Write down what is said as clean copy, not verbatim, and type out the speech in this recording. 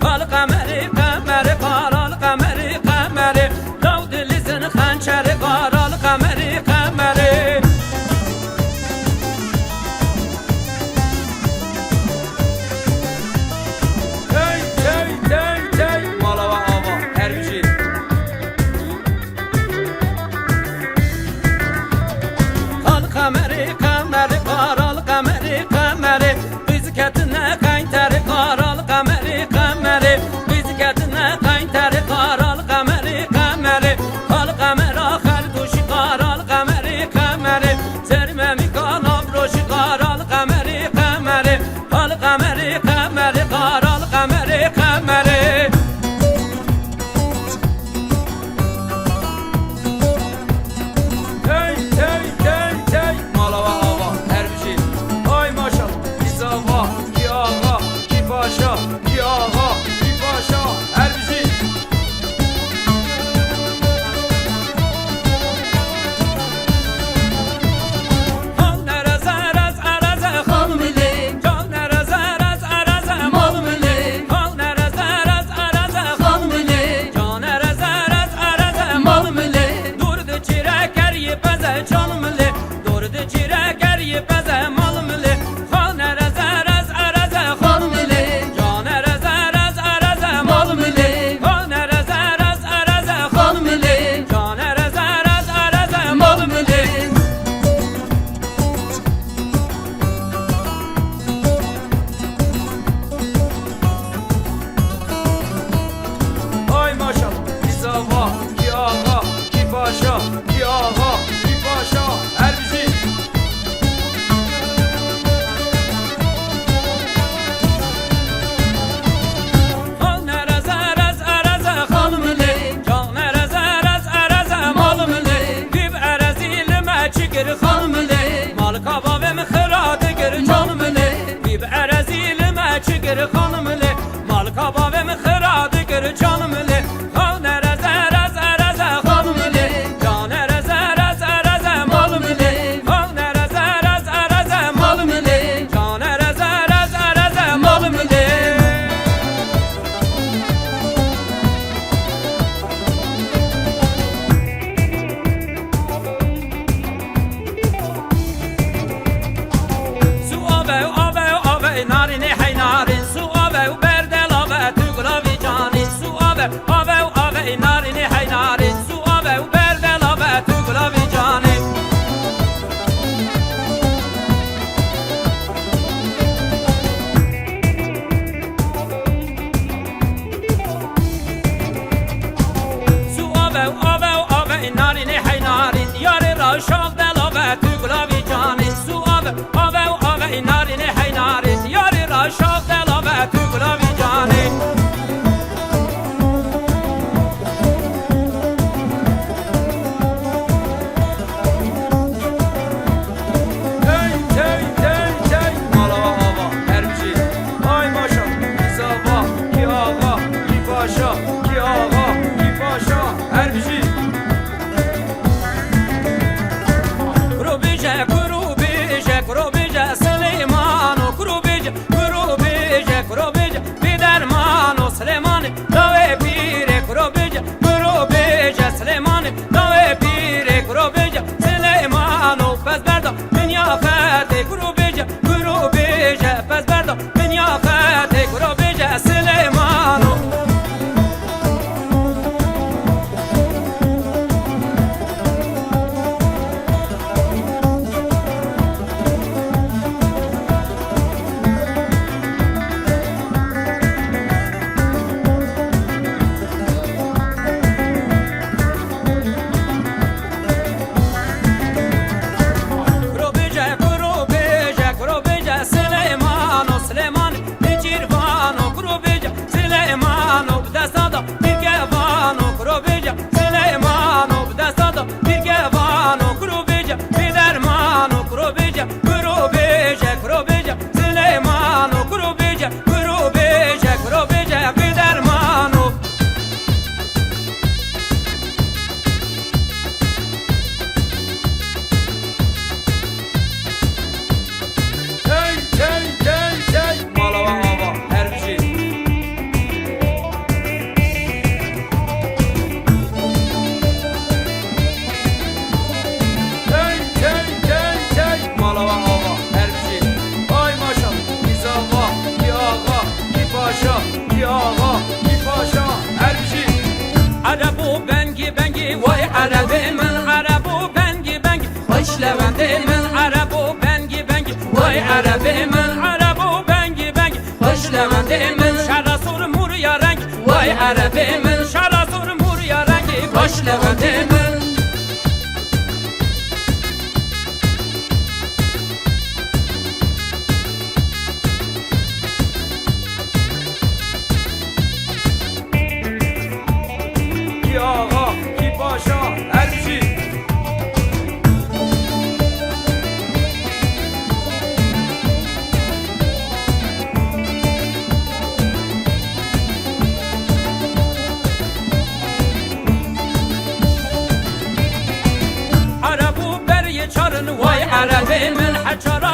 القمری قمری قار القمری قمری لو دلزن خنچری قار القمری قمری القمری قمری قار القمری قمری بزکتنا قینتری قار القمری قمری بزکتنا قینتری قار القمری قمری القمر آخر دوشی قار القمری قمری زرممی کانم روشی قار القمری قمری القمری قمری قار القمری قمری Çıkır hanımlı mal kabave mi xiradı gör canımlı ha nereze reze reze hanımlı can nereze reze reze malımlı ha nereze reze reze malımlı can nereze reze reze malımlı su ave narini narin su ave u berdel ave tu glavi canin su ave vay Arabimin Şarazur murya rengi başlığıdimin Ki ağa, ki paşa, elçi Arabu beriye çarın vay Arabimin Haçara